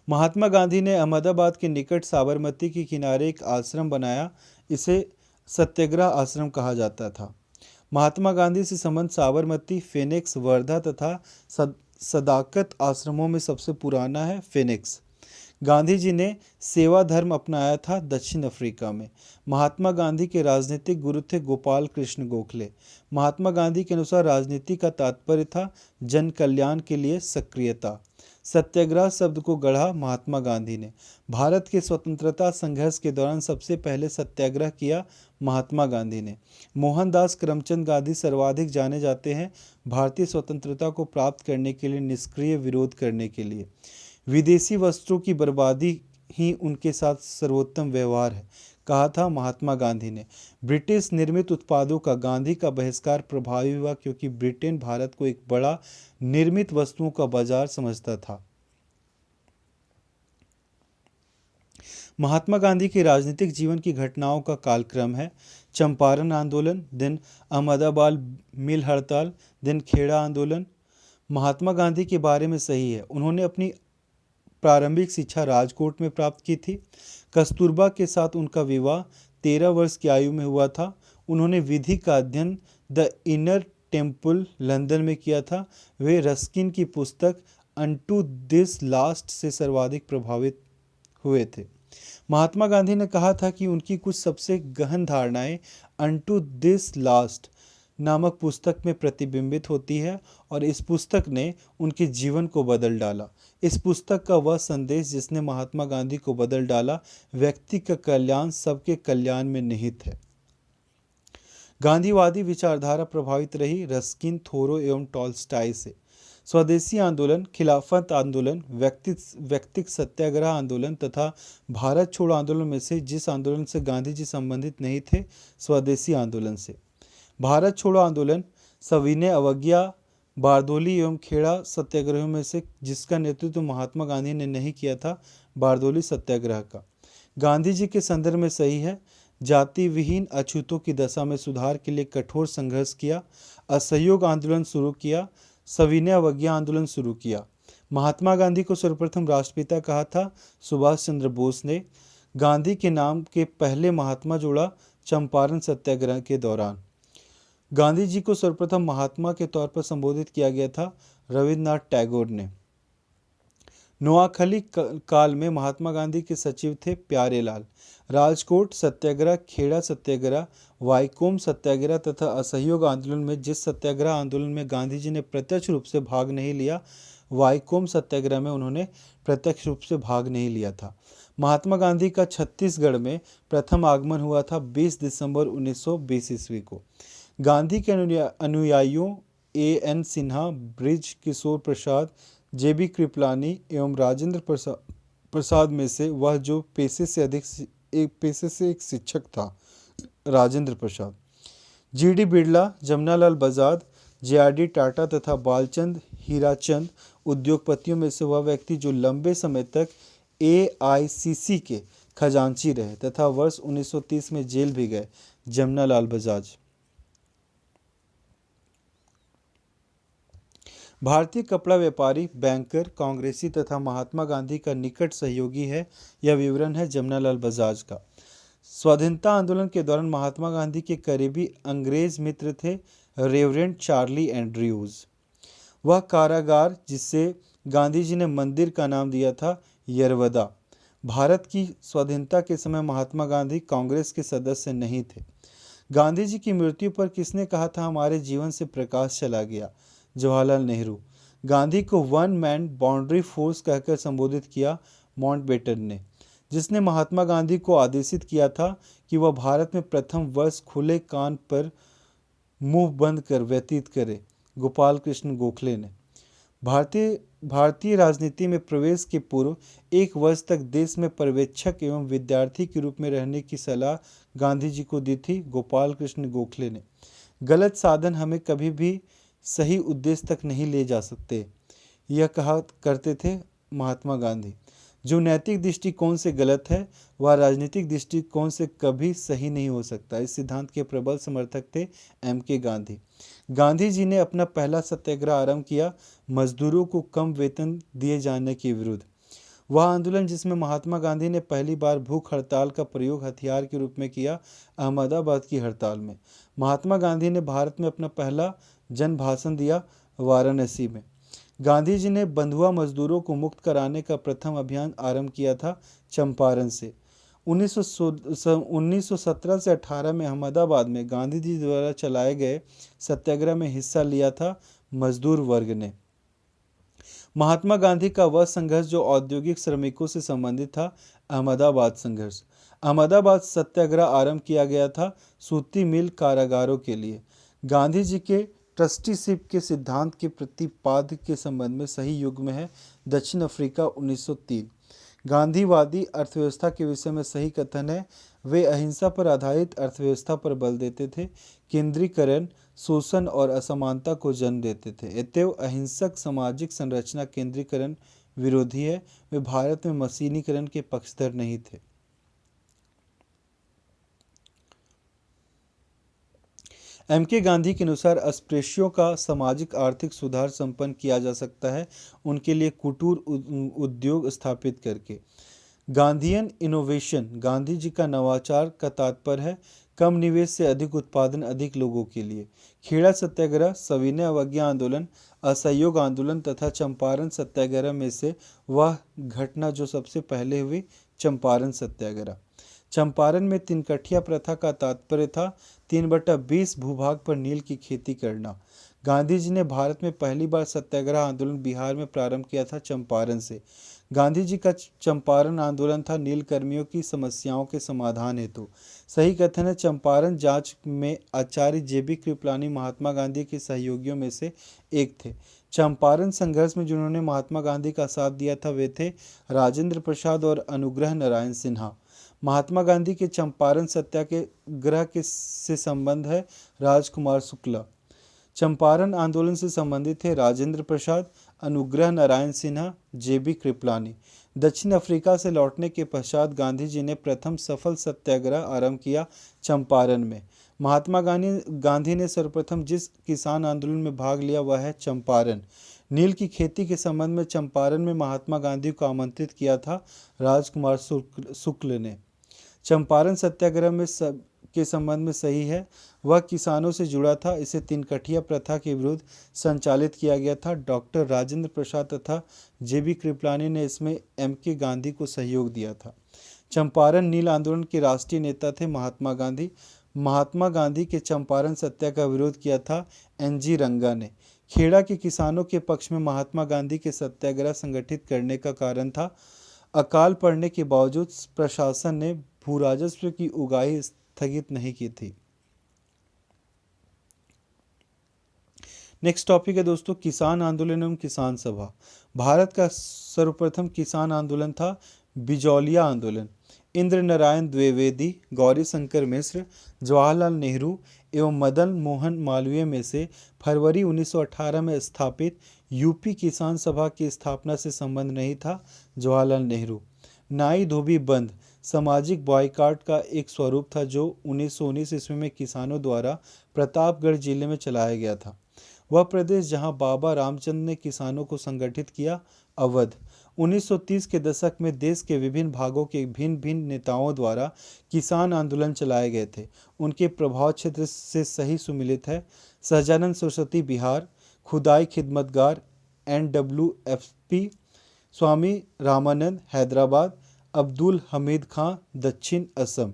महात्मा गांधी ने अहमदाबाद के निकट साबरमती के किनारे एक आश्रम बनाया, इसे सत्याग्रह आश्रम कहा जाता था। महात्मा गांधी से संबंध साबरमती, फेनिक्स, वर्धा तथा सदाकत आश्रमों में सबसे पुराना है फेनिक्स। गांधी जी ने सेवा धर्म अपनाया था दक्षिण अफ्रीका में। महात्मा गांधी के राजनीतिक गुरु थे गोपाल कृष्ण गोखले। महात्मा गांधी के अनुसार राजनीति का तात्पर्य था जन कल्याण के लिए सक्रियता। सत्याग्रह शब्द को गढ़ा महात्मा गांधी ने। भारत के स्वतंत्रता संघर्ष के दौरान सबसे पहले सत्याग्रह किया महात्मा गांधी ने। मोहनदास करमचंद गांधी सर्वाधिक जाने जाते हैं भारतीय स्वतंत्रता को प्राप्त करने के लिए निष्क्रिय विरोध करने के लिए। विदेशी वस्त्रों की बर्बादी ही उनके साथ सर्वोत्तम व्यवहार है, कहा था महात्मा गांधी ने। ब्रिटिश निर्मित उत्पादों का गांधी का बहिष्कार प्रभावी हुआ क्योंकि ब्रिटेन भारत को एक बड़ा निर्मित वस्तुओं का बाजार समझता था। महात्मा गांधी के राजनीतिक जीवन की घटनाओं का कालक्रम है चंपारण आंदोलन, देन अहमदाबाद मिल हड़ताल, देन खेड़ा आंदोलन। महात्मा गांधी के बारे में सही है, उन्होंने अपनी प्रारंभिक शिक्षा राजकोट में प्राप्त की थी। कस्तूरबा के साथ उनका विवाह 13 वर्ष की आयु में हुआ था। उन्होंने विधि का अध्ययन द इनर टेम्पल लंदन में किया था। वे रस्किन की पुस्तक अनटू दिस लास्ट से सर्वाधिक प्रभावित हुए थे। महात्मा गांधी ने कहा था कि उनकी कुछ सबसे गहन धारणाएं अनटू दिस लास्ट नामक पुस्तक में प्रतिबिंबित होती है और इस पुस्तक ने उनके जीवन को बदल डाला। इस पुस्तक का वह संदेश जिसने महात्मा गांधी को बदल डाला, व्यक्ति का कल्याण सबके कल्याण में निहित है। गांधीवादी विचारधारा प्रभावित रही रस्किन, थोरो एवं टॉल्स्टॉय से। स्वदेशी आंदोलन, खिलाफत आंदोलन, व्यक्तिक सत्याग्रह आंदोलन तथा भारत छोड़ो आंदोलन में से जिस आंदोलन से गांधी जी संबंधित नहीं थे, स्वदेशी आंदोलन से। भारत छोड़ो आंदोलन सविनय अवज्ञा, बारदोली एवं खेड़ा सत्याग्रहों में से जिसका नेतृत्व महात्मा गांधी ने नहीं किया था, बारदोली सत्याग्रह का। गांधी जी के संदर्भ में सही है, जाति विहीन अछूतों की दशा में सुधार के लिए कठोर संघर्ष किया, असहयोग आंदोलन शुरू किया, सविनय अवज्ञा आंदोलन शुरू किया। महात्मा गांधी को सर्वप्रथम राष्ट्रपिता कहा था सुभाष चंद्र बोस ने। गांधी के नाम के पहले महात्मा जोड़ा चंपारण सत्याग्रह के दौरान। गांधी जी को सर्वप्रथम महात्मा के तौर पर संबोधित किया गया था रविन्द्रनाथ टैगोर ने। नोआखली काल में महात्मा गांधी के सचिव थे प्यारेलाल। राजकोट सत्याग्रह, खेड़ा सत्याग्रह, वाईकोम सत्याग्रह तथा असहयोग आंदोलन में जिस सत्याग्रह आंदोलन में गांधी जी ने प्रत्यक्ष रूप से भाग नहीं लिया, वाईकोम सत्याग्रह में उन्होंने प्रत्यक्ष रूप से भाग नहीं लिया था। महात्मा गांधी का छत्तीसगढ़ में प्रथम आगमन हुआ था 20 दिसंबर 1920 ईस्वी को। गांधी के अनुयायियों A.N. सिन्हा, ब्रिज किशोर प्रसाद, J.B. कृपलानी एवं राजेंद्र प्रसाद में से वह जो पेशे से एक शिक्षक था, राजेंद्र प्रसाद। G.D. बिरला, जमनालाल बजाज, J.R.D. टाटा तथा बालचंद हीराचंद उद्योगपतियों में से वह व्यक्ति जो लंबे समय तक AICC के खजांची रहे तथा वर्ष 1930 में जेल भी गए, जमनालाल बजाज। भारतीय कपड़ा व्यापारी, बैंकर, कांग्रेसी तथा महात्मा गांधी का निकट सहयोगी है, यह विवरण है जमनालाल बजाज का। स्वाधीनता आंदोलन के दौरान महात्मा गांधी के करीबी अंग्रेज मित्र थे रेवरेंड चार्ली एंड्रयूज। वह कारागार जिसे गांधी जी ने मंदिर का नाम दिया था, यरवदा। भारत की स्वाधीनता के समय महात्मा गांधी कांग्रेस के सदस्य नहीं थे। गांधी जी की मृत्यु पर किसने कहा था हमारे जीवन से प्रकाश चला गया? जवाहरलाल नेहरू। गांधी को वन मैन बाउंड्री फोर्स कहकर संबोधित किया माउंटबेटन ने। जिसने महात्मा गांधी को आदेशित किया था कि वह भारत में प्रथम वर्ष खुले कान पर मुंह बंद कर व्यतीत करे, गोपाल कृष्ण गोखले ने। भारतीय राजनीति में प्रवेश के पूर्व 1 वर्ष तक देश में पर्यवेक्षक एवं विद्यार्थी के रूप में रहने की सलाह गांधी जी को दी थी गोपाल कृष्ण गोखले ने। गलत साधन हमें कभी भी सही उद्देश्य तक नहीं ले जा सकते, यह कहा करते थे महात्मा गांधी। जो नैतिक दृष्टिकोण से गलत है वह राजनीतिक दृष्टिकोण से कभी सही नहीं हो सकता। इस सिद्धांत के प्रबल समर्थक थे M.K. गांधी। गांधी जी ने अपना पहला सत्याग्रह आरंभ किया मजदूरों को कम वेतन दिए जाने के विरुद्ध। वह आंदोलन जिसमें महात्मा गांधी ने पहली बार भूख हड़ताल का प्रयोग हथियार के रूप में किया, अहमदाबाद की हड़ताल में। महात्मा गांधी ने भारत में अपना पहला जन भाषण दिया वाराणसी में। गांधी जी ने बंधुआ मजदूरों को मुक्त कराने का प्रथम अभियान आरंभ किया था चंपारण से। 1917 से 18 में अहमदाबाद में गांधी जी द्वारा चलाए गए सत्याग्रह में हिस्सा लिया था मजदूर वर्ग ने। महात्मा गांधी का वह संघर्ष जो औद्योगिक श्रमिकों से संबंधित था, अहमदाबाद संघर्ष। अहमदाबाद सत्याग्रह आरंभ किया गया था सूती मिल कारागारों के लिए। गांधी जी के ट्रस्टीशिप के सिद्धांत के प्रतिपाद्य के संबंध में सही युग में है दक्षिण अफ्रीका 1903। गांधीवादी अर्थव्यवस्था के विषय में सही कथन है, वे अहिंसा पर आधारित अर्थव्यवस्था पर बल देते थे, केंद्रीकरण, शोषण और असमानता को जन्म देते थे। अतएव अहिंसक सामाजिक संरचना केंद्रीकरण विरोधी है। वे भारत में मशीनीकरण के पक्षधर नहीं थे। एम के गांधी के अनुसार अस्पृश्यों का सामाजिक आर्थिक सुधार संपन्न किया जा सकता है उनके लिए कुटीर उद्योग स्थापित करके। गांधीयन इनोवेशन, गांधी जी का नवाचार का तात्पर्य है कम निवेश से अधिक उत्पादन अधिक लोगों के लिए। खेड़ा सत्याग्रह, सविनय अवज्ञा आंदोलन, असहयोग आंदोलन तथा चंपारण सत्याग्रह में से वह घटना जो सबसे पहले हुई, चंपारण सत्याग्रह। चंपारण में तिनकठिया प्रथा का तात्पर्य था 3/20 भूभाग पर नील की खेती करना। गांधी जी ने भारत में पहली बार सत्याग्रह आंदोलन बिहार में प्रारंभ किया था चंपारण से। गांधी जी का चंपारण आंदोलन था नील कर्मियों की समस्याओं के समाधान हेतु। सही कथन है, चंपारण जांच में आचार्य जेबी कृपलानी महात्मा गांधी के सहयोगियों में से एक थे। चंपारण संघर्ष में जिन्होंने महात्मा गांधी का साथ दिया था वे थे राजेंद्र प्रसाद और अनुग्रह नारायण सिन्हा। महात्मा गांधी के चंपारण सत्याग्रह के से संबंध है राजकुमार शुक्ला। चंपारण आंदोलन से संबंधित थे राजेंद्र प्रसाद, अनुग्रह नारायण सिन्हा, जेबी कृपलानी। दक्षिण अफ्रीका से लौटने के पश्चात गांधी जी ने प्रथम सफल सत्याग्रह आरंभ किया चंपारण में। महात्मा गांधी ने सर्वप्रथम जिस किसान आंदोलन में भाग लिया वह है चंपारण। नील की खेती के संबंध में चंपारण में महात्मा गांधी को आमंत्रित किया था राजकुमार शुक्ल ने। चंपारण सत्याग्रह में के संबंध में सही है, वह किसानों से जुड़ा था। इसे तिनकठिया प्रथा के विरुद्ध संचालित किया गया था। डॉक्टर राजेंद्र प्रसाद तथा जेबी कृपलानी ने इसमें एम के गांधी को सहयोग दिया था। चंपारण नील आंदोलन के राष्ट्रीय नेता थे महात्मा गांधी। महात्मा गांधी के चंपारण सत्याग्रह का विरोध किया था NG रंगा ने। खेड़ा के किसानों के पक्ष में महात्मा गांधी के सत्याग्रह संगठित करने का कारण था अकाल पड़ने के बावजूद प्रशासन ने भूराजस्व की उगाही स्थगित नहीं की थी। नेक्स्ट टॉपिक है दोस्तों किसान आंदोलन एवं किसान सभा। भारत का सर्वप्रथम किसान आंदोलन था बिजौलिया आंदोलन। इंद्र नारायण द्विवेदी, गौरी शंकर मिश्र, जवाहरलाल नेहरू एवं मदन मोहन मालवीय में से फरवरी 1918 में स्थापित यूपी किसान सभा की स्थापना से संबंध नहीं था जवाहरलाल नेहरू। नाई धोबी बंद सामाजिक बॉयकॉट का एक स्वरूप था जो 1919 ईस्वी में किसानों द्वारा प्रतापगढ़ जिले में चलाया गया था। वह प्रदेश जहां बाबा रामचंद्र ने किसानों को संगठित किया, अवध। 1930 के दशक में देश के विभिन्न भागों के भिन्न भिन्न नेताओं द्वारा किसान आंदोलन चलाए गए थे। उनके प्रभाव क्षेत्र से सही सुमिलित है सहजानंद सरस्वती बिहार, खुदाई खिदमतगार NWFP, स्वामी रामानंद हैदराबाद, अब्दुल हमीद खां दक्षिण असम।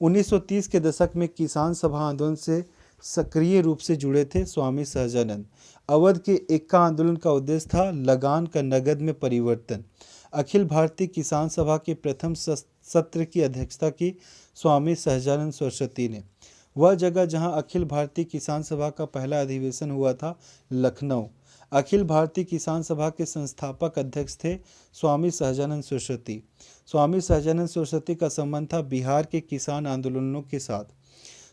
1930 के दशक में किसान सभा आंदोलन से सक्रिय रूप से जुड़े थे स्वामी सहजानंद। अवध के एक्का आंदोलन का उद्देश्य था लगान का नगद में परिवर्तन। अखिल भारतीय किसान सभा के प्रथम सत्र की अध्यक्षता की स्वामी सहजानंद सरस्वती ने। वह जगह जहां अखिल भारतीय किसान सभा का पहला अधिवेशन हुआ था लखनऊ। अखिल भारतीय किसान सभा के संस्थापक अध्यक्ष थे स्वामी सहजानंद सरस्वती। स्वामी सहजानंद सरस्वती का संबंध था बिहार के किसान आंदोलनों के साथ।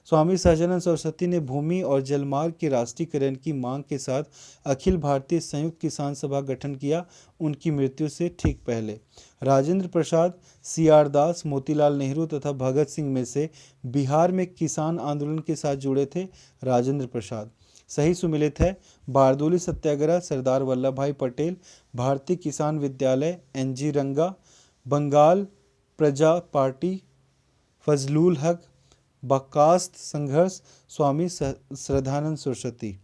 स्वामी सहजानंद सरस्वती ने भूमि और जलमार्ग के राष्ट्रीयकरण की मांग के साथ अखिल भारतीय संयुक्त किसान सभा गठन किया। उनकी मृत्यु से ठीक पहले राजेंद्र प्रसाद, CR दास, मोतीलाल नेहरू तथा भगत सिंह में से बिहार में किसान आंदोलन के साथ जुड़े थे राजेंद्र प्रसाद। सही सुमिलित है बारदोली सत्याग्रह सरदार वल्लभ भाई पटेल, भारतीय किसान विद्यालय NG रंगा, बंगाल प्रजा पार्टी फजलुल हक, बर्खास्त संघर्ष स्वामी श्रद्धानंद सरस्वती।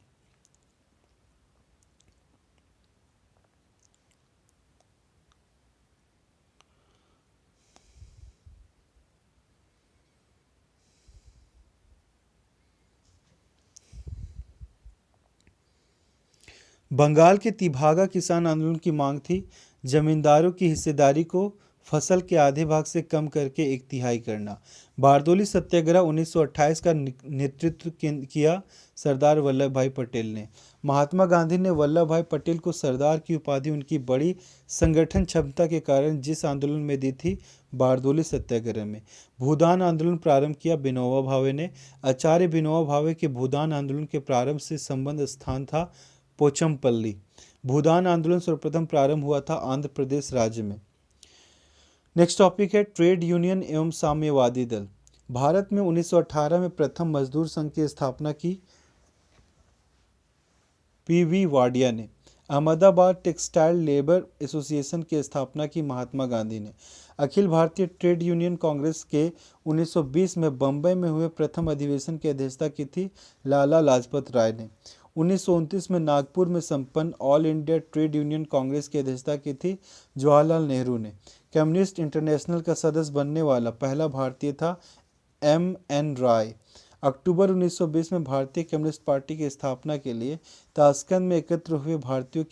बंगाल के तिभागा किसान आंदोलन की मांग थी जमींदारों की हिस्सेदारी को फसल के आधे भाग से कम करके 1/3 करना। बारदोली सत्याग्रह 1928 का नेतृत्व किया सरदार वल्लभ भाई पटेल ने। महात्मा गांधी ने वल्लभ भाई पटेल को सरदार की उपाधि उनकी बड़ी संगठन क्षमता के कारण जिस आंदोलन में दी थी बारदोली सत्याग्रह में। भूदान आंदोलन प्रारंभ किया विनोबा भावे ने। आचार्य विनोबा भावे के भूदान आंदोलन के प्रारंभ से संबंध स्थान था पोचमपल्ली। भूदान आंदोलन सर्वप्रथम प्रारंभ हुआ था आंध्र प्रदेश राज्य में। नेक्स्ट टॉपिक है ट्रेड यूनियन एवं साम्यवादी दल। भारत में 1918 में प्रथम मजदूर संघ की स्थापना की पीवी वाडिया ने। अहमदाबाद टेक्सटाइल लेबर एसोसिएशन की स्थापना की महात्मा गांधी ने। अखिल भारतीय ट्रेड यूनियन कांग्रेस के 1920 में बम्बई में हुए प्रथम अधिवेशन की अध्यक्षता की थी लाला लाजपत राय ने। 1929 में नागपुर में संपन्न all India trade union Congress की अध्यक्षता की थी जवाहरलाल नेहरू ने। कम्युनिस्ट इंटरनेशनल का सदस्य बनने वाला पहला भारतीय था एम.एन. राय। अक्टूबर 1920 में भारतीय कम्युनिस्ट पार्टी की स्थापना के लिए ताशकंद में एकत्र हुए भारतीयों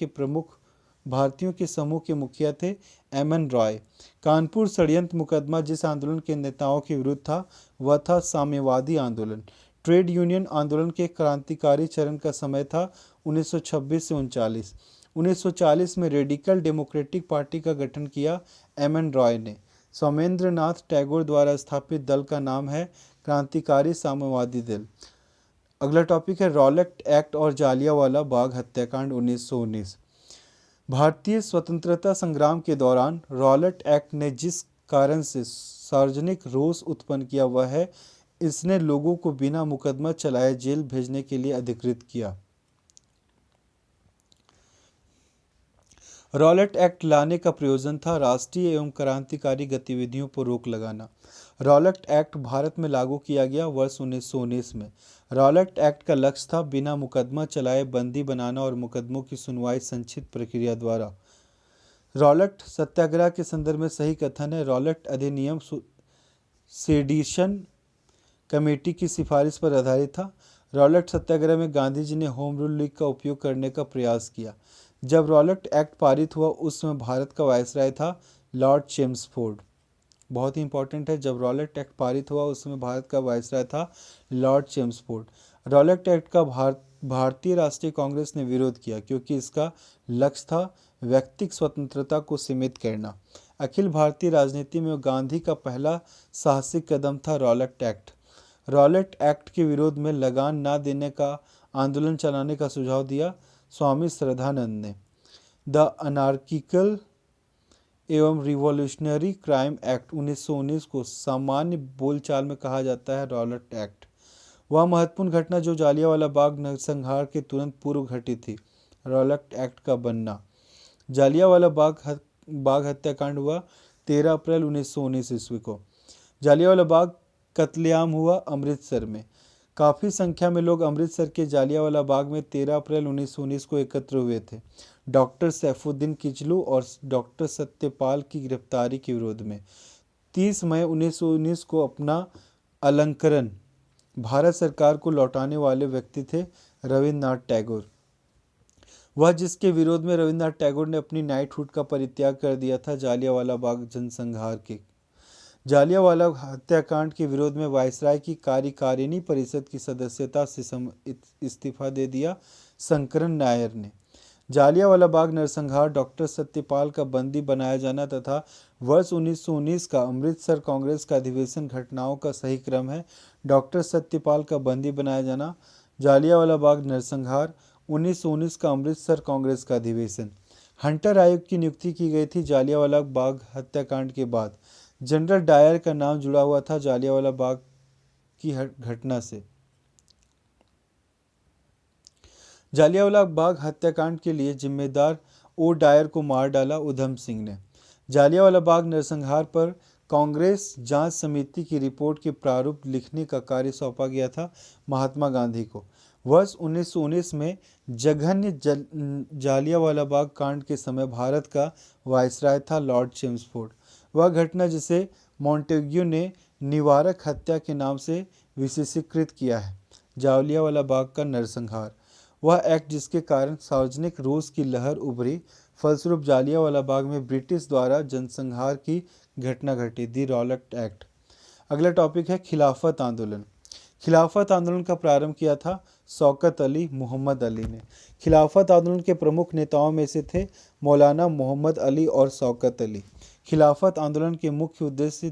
के समूह के मुखिया थे एम.एन. रॉय। कानपुर षड्यंत्र मुकदमा जिस आंदोलन के नेताओं के विरुद्ध था वह था साम्यवादी आंदोलन। ट्रेड यूनियन आंदोलन के क्रांतिकारी चरण का समय था 1926 से 39। 1940 में रेडिकल डेमोक्रेटिक पार्टी का गठन किया एम.एन. रॉय ने। सोमेंद्र नाथ टैगोर द्वारा स्थापित दल का नाम है क्रांतिकारी साम्यवादी दल। अगला टॉपिक है रॉलेट एक्ट और जालियांवाला बाग हत्याकांड 1919। भारतीय स्वतंत्रता संग्राम के दौरान रॉलेट एक्ट ने जिस कारण से सार्वजनिक रोष उत्पन्न किया वह है इसने लोगों को बिना मुकदमा चलाए जेल भेजने के लिए अधिकृत किया। रॉलेट एक्ट लाने का प्रयोजन था राष्ट्रीय एवं क्रांतिकारी गतिविधियों पर रोक लगाना। रॉलेट एक्ट भारत में लागू किया गया वर्ष 1919 में। रॉलेट एक्ट का लक्ष्य था बिना मुकदमा चलाए बंदी बनाना और मुकदमों की सुनवाई संक्षिप्त प्रक्रिया द्वारा। रॉलेट सत्याग्रह के संदर्भ में सही कथन है रॉलेट अधिनियम सेडिशन कमेटी की सिफारिश पर आधारित था। रॉलेट सत्याग्रह में गांधी जी ने होम रूल लीग का उपयोग करने का प्रयास किया। जब रॉलेट एक्ट पारित हुआ उस समय भारत का वायसराय था लॉर्ड चेम्सफोर्ड। बहुत ही इंपॉर्टेंट है, जब रॉलेट एक्ट पारित हुआ उस समय भारत का वायसराय था लॉर्ड चेम्सफोर्ड। रॉलेट एक्ट का भारतीय राष्ट्रीय कांग्रेस ने विरोध किया क्योंकि इसका लक्ष्य था व्यक्तिगत स्वतंत्रता को सीमित करना। अखिल भारतीय राजनीति में गांधी का पहला साहसिक कदम था रॉलेट एक्ट। रॉलेट एक्ट के विरोध में लगान न देने का आंदोलन चलाने का सुझाव दिया स्वामी श्रद्धानंद ने। द अनार्किकल एवं रिवॉल्यूशनरी क्राइम एक्ट 1919 को सामान्य बोलचाल में कहा जाता है रॉलेट एक्ट। वह महत्वपूर्ण घटना जो जालियांवाला बाग नरसंहार के तुरंत पूर्व घटी थी। रॉलेट एक्ट का बनना। जालियांवाला बाग हत्याकांड हुआ 13 अप्रैल 1919 ईस्वी को। जालियांवाला बाग कत्लेआम हुआ अमृतसर में। काफ़ी संख्या में लोग अमृतसर के जालियांवाला बाग में 13 अप्रैल 1919 को एकत्र हुए थे डॉक्टर सैफुद्दीन किचलू और डॉक्टर सत्यपाल की गिरफ्तारी के विरोध में। 30 मई 1919 को अपना अलंकरण भारत सरकार को लौटाने वाले व्यक्ति थे रविन्द्रनाथ टैगोर। वह जिसके विरोध में रविन्द्रनाथ टैगोर ने अपनी नाइटहुड का परित्याग कर दिया था जालियांवाला बाग जनसंहार के। जालियांवाला हत्याकांड के विरोध में वायसराय की कार्यकारिणी परिषद की सदस्यता से इस्तीफा दे दिया शंकरन नायर ने। जालियांवाला बाग नरसंहार, डॉक्टर सत्यपाल का बंदी बनाया जाना तथा वर्ष 1919 का अमृतसर कांग्रेस का अधिवेशन घटनाओं का सही क्रम है। डॉक्टर सत्यपाल का बंदी बनाया जाना, जालियांवाला बाग नरसंहार, 1919 का अमृतसर कांग्रेस का अधिवेशन। हंटर आयोग की नियुक्ति की गई थी जालियांवाला बाग हत्याकांड के बाद। जनरल डायर का नाम जुड़ा हुआ था जालियांवाला बाग की घटना से। जालियांवाला बाग हत्याकांड के लिए जिम्मेदार ओ डायर को मार डाला उधम सिंह ने। जालियांवाला बाग नरसंहार पर कांग्रेस जांच समिति की रिपोर्ट के प्रारूप लिखने का कार्य सौंपा गया था महात्मा गांधी को। वर्ष 1919 में जघन्य जालियांवाला बाग कांड के समय भारत का वायसराय था लॉर्ड चेम्सफोर्ड। वह घटना जिसे मॉन्टेग्यू ने निवारक हत्या के नाम से विशेषीकृत किया है, जालियांवाला बाग का नरसंहार। वह एक्ट जिसके कारण सार्वजनिक रोष की लहर उभरी, फलस्वरूप जालियांवाला बाग में ब्रिटिश द्वारा जनसंहार की घटना घटी, दी रॉलेट एक्ट। अगला टॉपिक है खिलाफत आंदोलन। खिलाफत आंदोलन का प्रारंभ किया था शौकत अली मोहम्मद अली ने। खिलाफत आंदोलन के प्रमुख नेताओं में से थे मौलाना मोहम्मद अली और शौकत अली। खिलाफत आंदोलन के मुख्य उद्देश्य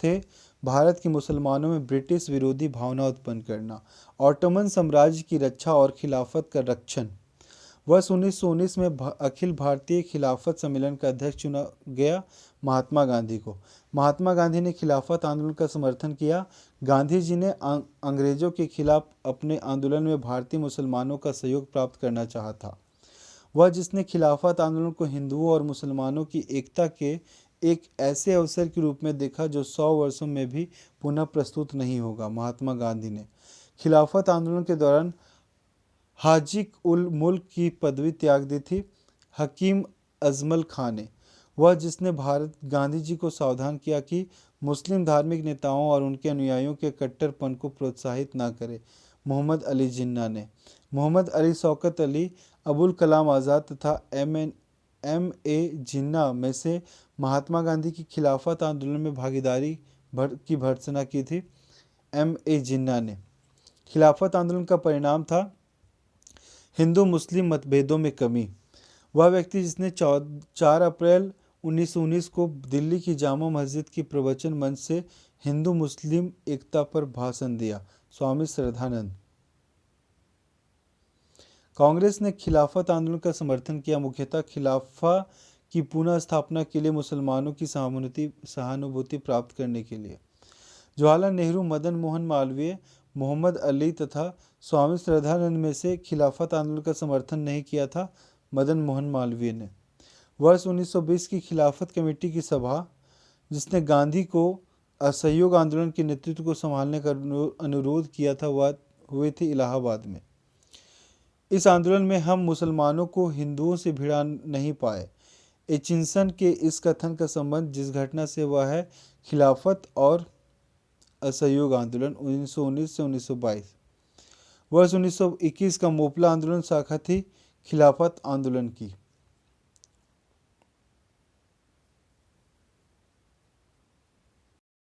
थे भारत के मुसलमानों में ब्रिटिश विरोधी भावना उत्पन्न करना, ऑटोमन साम्राज्य की रक्षा और खिलाफत का रक्षण। वर्ष 1919 में अखिल भारतीय खिलाफत सम्मेलन का अध्यक्ष चुना गया महात्मा गांधी को। महात्मा गांधी ने खिलाफत आंदोलन का समर्थन किया। गांधी जी ने अंग्रेजों के खिलाफ अपने आंदोलन में भारतीय मुसलमानों का सहयोग प्राप्त करना चाहा था। वह जिसने खिलाफत आंदोलन को हिंदुओं और मुसलमानों की एकता के एक ऐसे अवसर के रूप में देखा जो 100 वर्षों में भी पुनः प्रस्तुत नहीं होगा। महात्मा गांधी ने खिलाफत आंदोलन के दौरान हाजिक उल मुल्क की पदवी त्याग दी थी। हकीम अजमल खां ने, वह जिसने भारत गांधी जी को सावधान किया कि मुस्लिम धार्मिक नेताओं और उनके अनुयायियों के कट्टरपन को प्रोत्साहित न करे। मोहम्मद अली जिन्ना ने, मोहम्मद अली शौकत अली, अबुल कलाम आज़ाद तथा एम ए जिन्ना में से महात्मा गांधी की खिलाफत आंदोलन में भागीदारी की भर्त्सना की थी। एम.ए. जिन्ना ने, खिलाफत आंदोलन का परिणाम था हिंदू मुस्लिम मतभेदों में कमी। वह व्यक्ति जिसने 4 अप्रैल 1919 को दिल्ली की जामा मस्जिद की प्रवचन मंच से हिंदू मुस्लिम एकता पर भाषण दिया। स्वामी श्रद्धानंद। कांग्रेस ने खिलाफत आंदोलन का समर्थन किया, मुख्यतः खिलाफा की पुनः स्थापना के लिए मुसलमानों की सहानुभूति प्राप्त करने के लिए। जवाहरलाल नेहरू, मदन मोहन मालवीय, मोहम्मद अली तथा स्वामी श्रद्धानंद में से खिलाफत आंदोलन का समर्थन नहीं किया था मदन मोहन मालवीय ने। वर्ष 1920 की खिलाफत कमेटी की सभा, जिसने गांधी को असहयोग आंदोलन के नेतृत्व को संभालने का अनुरोध किया था, वह हुए थे इलाहाबाद में। इस आंदोलन में हम मुसलमानों को हिंदुओं से भिड़ा नहीं पाए। एचिंसन के इस कथन का संबंध जिस घटना से वह है खिलाफत और असहयोग आंदोलन 1919 से 1922। वर्ष 1921 का मोपला आंदोलन शाखा थी खिलाफत आंदोलन की।